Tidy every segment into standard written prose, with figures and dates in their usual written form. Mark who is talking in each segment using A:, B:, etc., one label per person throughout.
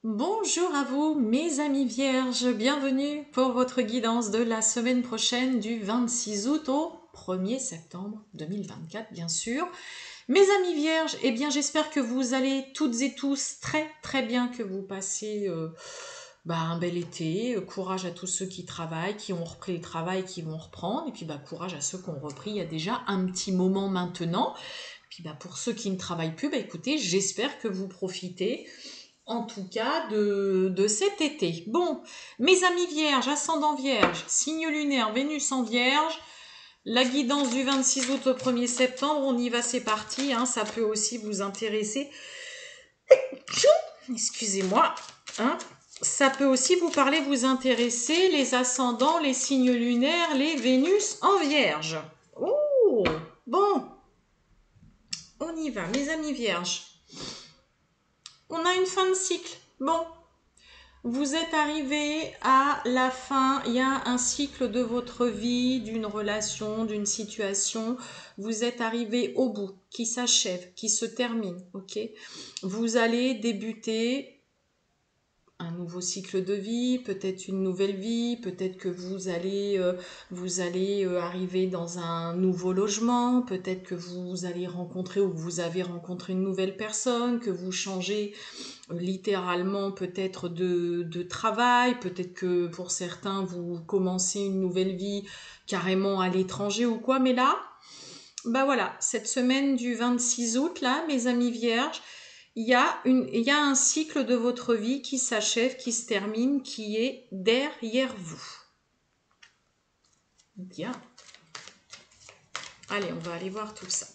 A: Bonjour à vous, mes amis vierges, bienvenue pour votre guidance de la semaine prochaine du 26 août au 1er septembre 2024, bien sûr. Mes amis vierges, eh bien j'espère que vous allez toutes et tous très bien, que vous passez un bel été. Courage à tous ceux qui travaillent, qui ont repris le travail, qui vont reprendre, et puis courage à ceux qui ont repris il y a déjà un petit moment maintenant. Puis pour ceux qui ne travaillent plus, écoutez, j'espère que vous profitez en tout cas de cet été. Bon, mes amis vierges, ascendant vierge, signe lunaire, Vénus en vierge, la guidance du 26 août au 1er septembre, on y va, c'est parti, hein, ça peut aussi vous intéresser. Excusez-moi, hein, ça peut aussi vous parler, vous intéresser, les ascendants, les signes lunaires, les Vénus en vierge. Oh, bon, on y va, mes amis vierges. On a une fin de cycle. Bon, vous êtes arrivé à la fin, il y a un cycle de votre vie, d'une relation, d'une situation. Vous êtes arrivé au bout, qui s'achève, qui se termine, ok? Vous allez débuter un nouveau cycle de vie, peut-être une nouvelle vie, peut-être que vous allez arriver dans un nouveau logement, peut-être que vous allez rencontrer ou que vous avez rencontré une nouvelle personne, que vous changez littéralement peut-être de travail, peut-être que pour certains vous commencez une nouvelle vie carrément à l'étranger ou quoi, mais là, voilà, cette semaine du 26 août, là, mes amis vierges, il y a un cycle de votre vie qui s'achève, qui se termine, qui est derrière vous. Bien. Allez, on va aller voir tout ça.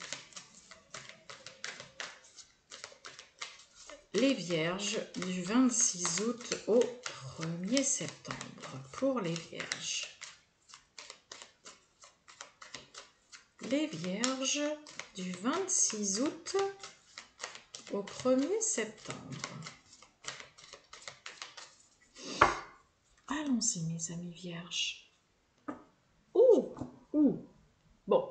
A: Les vierges du 26 août au 1er septembre. Pour les vierges. Les vierges du 26 août au 1er septembre. Allons-y, mes amis vierges. Bon,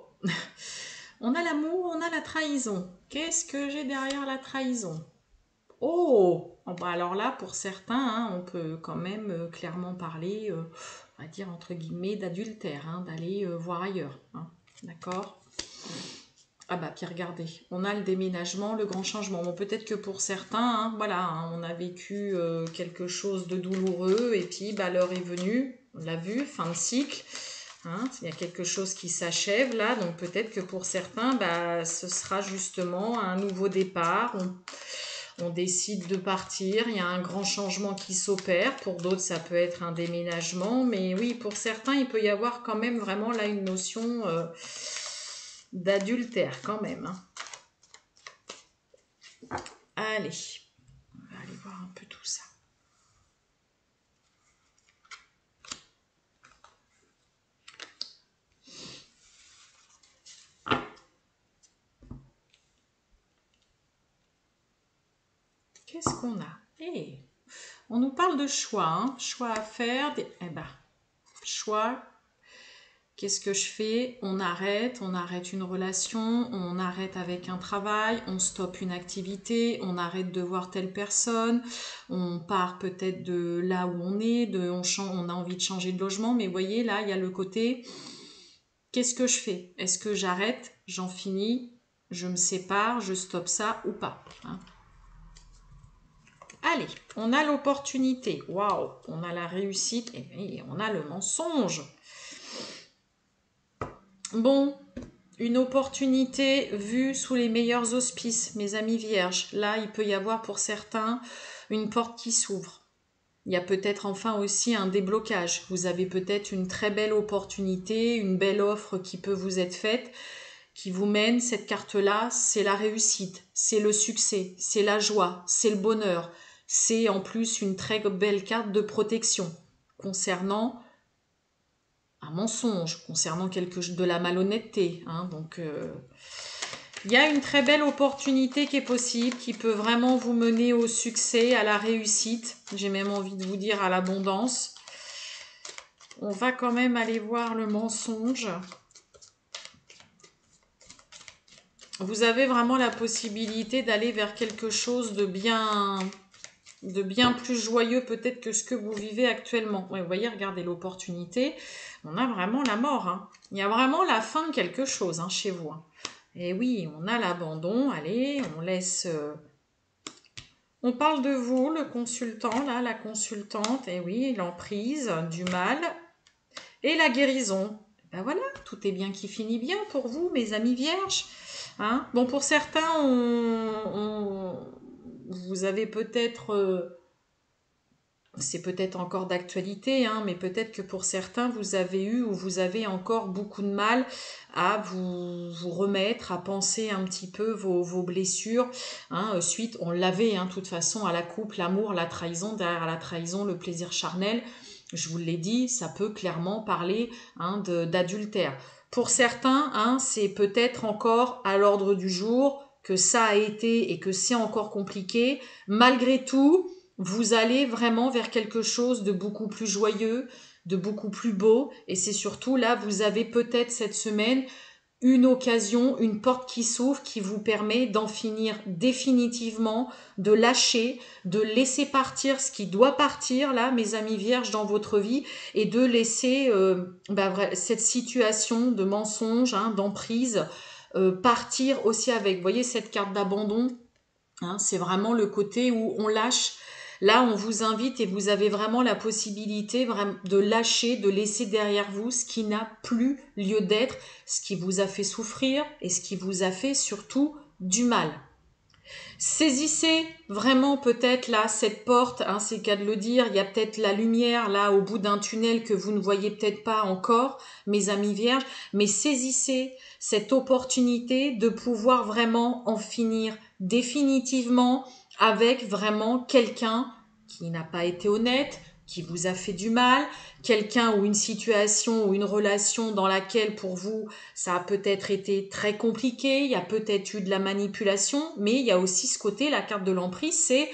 A: on a l'amour, on a la trahison. Qu'est-ce que j'ai derrière la trahison? Alors là, pour certains, hein, on peut quand même clairement parler, on va dire entre guillemets, d'adultère, hein, d'aller voir ailleurs. Hein, d'accord? Puis regardez, on a le déménagement, le grand changement. Bon, peut-être que pour certains, hein, voilà, hein, on a vécu quelque chose de douloureux et puis l'heure est venue, on l'a vu, fin de cycle. Hein, il y a quelque chose qui s'achève là, donc peut-être que pour certains, ce sera justement un nouveau départ. On décide de partir, il y a un grand changement qui s'opère. Pour d'autres, ça peut être un déménagement, mais oui, pour certains, il peut y avoir quand même vraiment là une notion d'adultère quand même. Hein. Allez, on va aller voir un peu tout ça. Qu'est-ce qu'on a? On nous parle de choix, hein, choix à faire. Choix. Qu'est-ce que je fais? On arrête une relation, on arrête avec un travail, on stoppe une activité, on arrête de voir telle personne, on part peut-être de là où on est, on a envie de changer de logement, mais vous voyez, là, il y a le côté, qu'est-ce que je fais? Est-ce que j'arrête? J'en finis? Je me sépare? Je stoppe ça ou pas? Hein? Allez, on a l'opportunité. Waouh, on a la réussite et on a le mensonge. Bon, une opportunité vue sous les meilleurs auspices, mes amis vierges. Là, il peut y avoir pour certains une porte qui s'ouvre. Il y a peut-être enfin aussi un déblocage. Vous avez peut-être une très belle opportunité, une belle offre qui peut vous être faite, qui vous mène, cette carte-là, c'est la réussite, c'est le succès, c'est la joie, c'est le bonheur. C'est en plus une très belle carte de protection concernant un mensonge, concernant de la malhonnêteté. Hein, donc, il y a une très belle opportunité qui est possible, qui peut vraiment vous mener au succès, à la réussite. J'ai même envie de vous dire à l'abondance. On va quand même aller voir le mensonge. Vous avez vraiment la possibilité d'aller vers quelque chose de bien de bien plus joyeux peut-être que ce que vous vivez actuellement. Ouais, vous voyez, regardez l'opportunité. On a vraiment la mort. Hein. Il y a vraiment la fin de quelque chose hein, chez vous. Hein. Et oui, on a l'abandon. Allez, on laisse... On parle de vous, le consultant, là, la consultante. Et oui, l'emprise, du mal et la guérison. Ben voilà, tout est bien qui finit bien pour vous, mes amis vierges. Hein, bon, pour certains, vous avez peut-être... c'est peut-être encore d'actualité, hein, mais peut-être que pour certains, vous avez eu ou vous avez encore beaucoup de mal à vous remettre, à penser un petit peu vos blessures. Hein, suite, on l'avait, hein, de toute façon, à la coupe, l'amour, la trahison, derrière la trahison, le plaisir charnel. Je vous l'ai dit, ça peut clairement parler hein, d'adultère. Pour certains, hein, c'est peut-être encore à l'ordre du jour que ça a été et que c'est encore compliqué. Malgré tout, vous allez vraiment vers quelque chose de beaucoup plus joyeux, de beaucoup plus beau. Et c'est surtout là, vous avez peut-être cette semaine une occasion, une porte qui s'ouvre qui vous permet d'en finir définitivement, de lâcher, de laisser partir ce qui doit partir là, mes amis vierges, dans votre vie et de laisser cette situation de mensonge, hein, d'emprise partir aussi avec. Vous voyez cette carte d'abandon, hein, c'est vraiment le côté où on lâche. Là, on vous invite et vous avez vraiment la possibilité de lâcher, de laisser derrière vous ce qui n'a plus lieu d'être, ce qui vous a fait souffrir et ce qui vous a fait surtout du mal. Saisissez vraiment peut-être là cette porte, hein, c'est le cas de le dire, il y a peut-être la lumière là au bout d'un tunnel que vous ne voyez peut-être pas encore, mes amis vierges, mais saisissez cette opportunité de pouvoir vraiment en finir définitivement avec vraiment quelqu'un qui n'a pas été honnête, qui vous a fait du mal, quelqu'un ou une situation ou une relation dans laquelle pour vous ça a peut-être été très compliqué, il y a peut-être eu de la manipulation, mais il y a aussi ce côté, la carte de l'emprise, c'est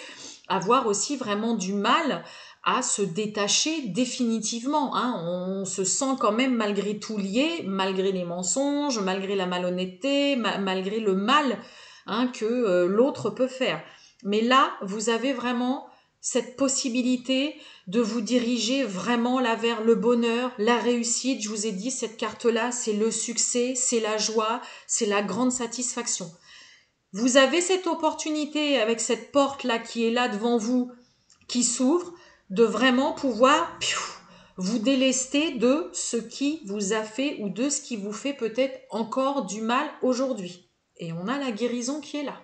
A: avoir aussi vraiment du mal à se détacher définitivement. Hein. On se sent quand même malgré tout lié, malgré les mensonges, malgré la malhonnêteté, malgré le mal hein, que l'autre peut faire. Mais là, vous avez vraiment cette possibilité de vous diriger vraiment là vers le bonheur, la réussite. Je vous ai dit, cette carte-là, c'est le succès, c'est la joie, c'est la grande satisfaction. Vous avez cette opportunité avec cette porte-là qui est là devant vous, qui s'ouvre, de vraiment pouvoir vous délester de ce qui vous a fait ou de ce qui vous fait peut-être encore du mal aujourd'hui. Et on a la guérison qui est là.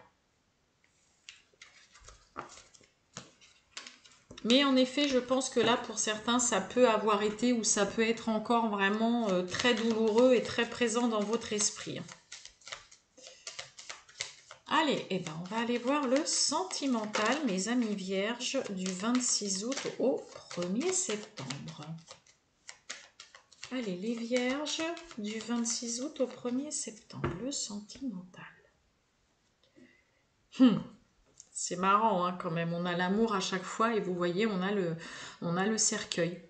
A: Mais en effet, je pense que là, pour certains, ça peut avoir été ou ça peut être encore vraiment très douloureux et très présent dans votre esprit. Allez, on va aller voir le sentimental, mes amis vierges, du 26 août au 1er septembre. Allez, les vierges, du 26 août au 1er septembre, le sentimental. C'est marrant hein, quand même, on a l'amour à chaque fois et vous voyez, on a le cercueil.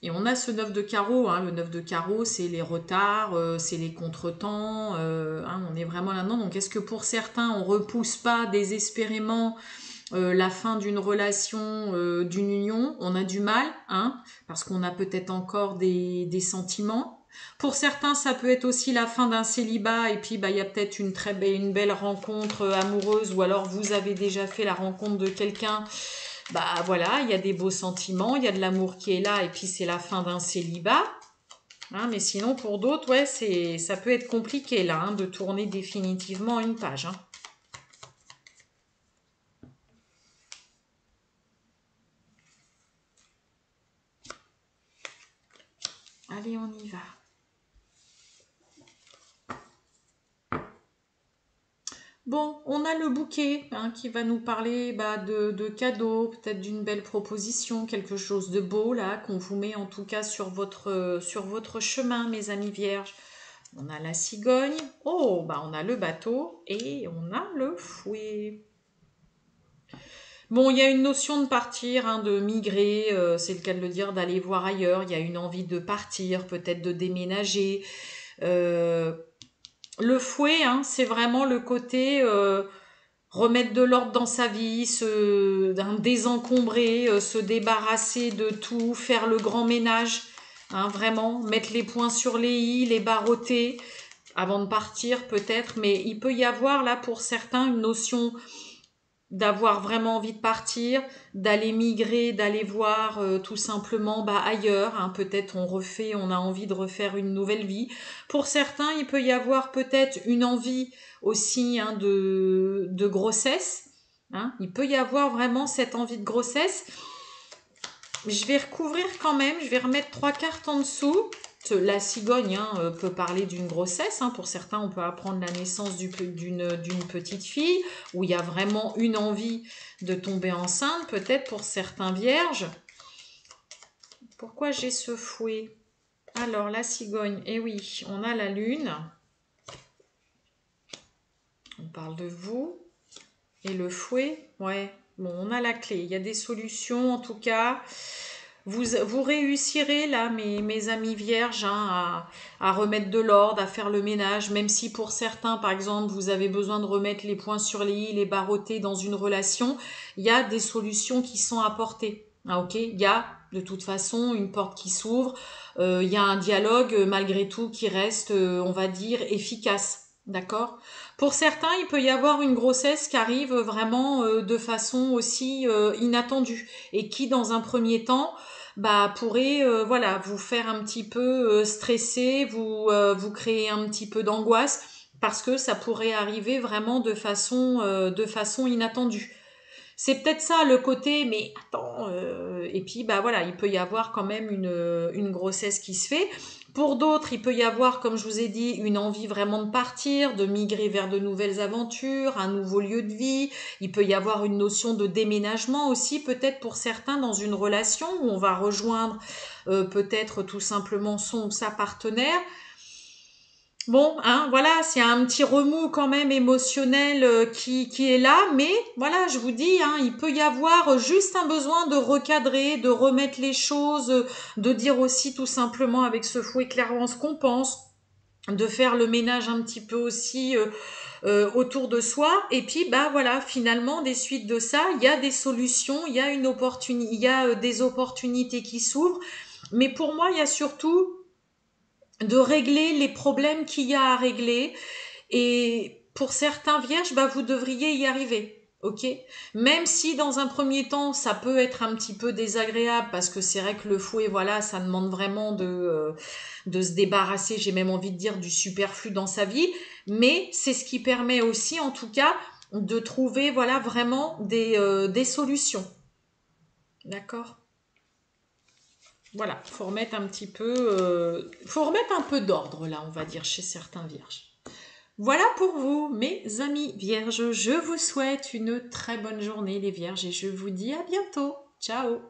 A: Et on a ce 9 de carreau, hein. Le 9 de carreau, c'est les retards, c'est les contretemps, hein, on est vraiment là-dedans. Donc est-ce que pour certains, on repousse pas désespérément la fin d'une relation, d'une union? On a du mal, hein, parce qu'on a peut-être encore des sentiments. Pour certains, ça peut être aussi la fin d'un célibat et puis il y a peut-être une belle rencontre amoureuse ou alors vous avez déjà fait la rencontre de quelqu'un. Voilà, il y a des beaux sentiments, il y a de l'amour qui est là et puis c'est la fin d'un célibat. Hein, mais sinon, pour d'autres, ouais, ça peut être compliqué là, hein, de tourner définitivement une page. Hein. Allez, on y va. Bon, on a le bouquet hein, qui va nous parler de cadeaux, peut-être d'une belle proposition, quelque chose de beau là qu'on vous met en tout cas sur votre chemin, mes amis vierges. On a la cigogne, on a le bateau et on a le fouet. Bon, il y a une notion de partir, hein, de migrer, c'est le cas de le dire, d'aller voir ailleurs. Il y a une envie de partir, peut-être de déménager. Le fouet, hein, c'est vraiment le côté remettre de l'ordre dans sa vie, désencombrer, se débarrasser de tout, faire le grand ménage, hein, vraiment, mettre les points sur les i, les barreauter, avant de partir peut-être, mais il peut y avoir là pour certains une notion d'avoir vraiment envie de partir, d'aller migrer, d'aller voir tout simplement ailleurs, hein, peut-être on a envie de refaire une nouvelle vie. Pour certains, il peut y avoir peut-être une envie aussi, hein, de grossesse, hein. Il peut y avoir vraiment cette envie de grossesse. Je vais recouvrir quand même, je vais remettre 3 cartes en dessous. La cigogne, hein, peut parler d'une grossesse, hein. Pour certains, on peut apprendre la naissance d'une petite fille, où il y a vraiment une envie de tomber enceinte, peut-être pour certains vierges. Pourquoi j'ai ce fouet? Alors, la cigogne, eh oui, on a la lune. On parle de vous. Et le fouet, ouais, bon, on a la clé. Il y a des solutions, en tout cas. Vous réussirez là, mes amis vierges, hein, à remettre de l'ordre, à faire le ménage, même si pour certains, par exemple, vous avez besoin de remettre les points sur les i, les barreauter dans une relation, il y a des solutions qui sont apportées. Ah, ok, il y a de toute façon une porte qui s'ouvre, il y a un dialogue malgré tout qui reste, on va dire, efficace. D'accord? Pour certains, il peut y avoir une grossesse qui arrive vraiment de façon aussi inattendue et qui, dans un premier temps, pourrait voilà, vous faire un petit peu stresser, vous créer un petit peu d'angoisse parce que ça pourrait arriver vraiment de façon inattendue. C'est peut-être ça le côté, mais attends, et puis voilà, il peut y avoir quand même une grossesse qui se fait. Pour d'autres, il peut y avoir, comme je vous ai dit, une envie vraiment de partir, de migrer vers de nouvelles aventures, un nouveau lieu de vie. Il peut y avoir une notion de déménagement aussi, peut-être pour certains, dans une relation où on va rejoindre peut-être tout simplement son ou sa partenaire. Bon, hein, voilà, c'est un petit remous quand même émotionnel qui est là, mais voilà, je vous dis, hein, il peut y avoir juste un besoin de recadrer, de remettre les choses, de dire aussi tout simplement avec ce fouet clairement ce qu'on pense, de faire le ménage un petit peu aussi autour de soi, et puis voilà, finalement, des suites de ça, il y a des solutions, il y a il y a des opportunités qui s'ouvrent, mais pour moi, il y a surtout de régler les problèmes qu'il y a à régler. Et pour certains vierges, vous devriez y arriver. Ok? Même si dans un premier temps, ça peut être un petit peu désagréable parce que c'est vrai que le fouet, voilà, ça demande vraiment de se débarrasser, j'ai même envie de dire, du superflu dans sa vie. Mais c'est ce qui permet aussi, en tout cas, de trouver, voilà, vraiment des solutions. D'accord? Voilà, faut remettre un petit peu, faut remettre un peu d'ordre là, on va dire, chez certains vierges. Voilà pour vous, mes amis vierges. Je vous souhaite une très bonne journée, les vierges, et je vous dis à bientôt. Ciao!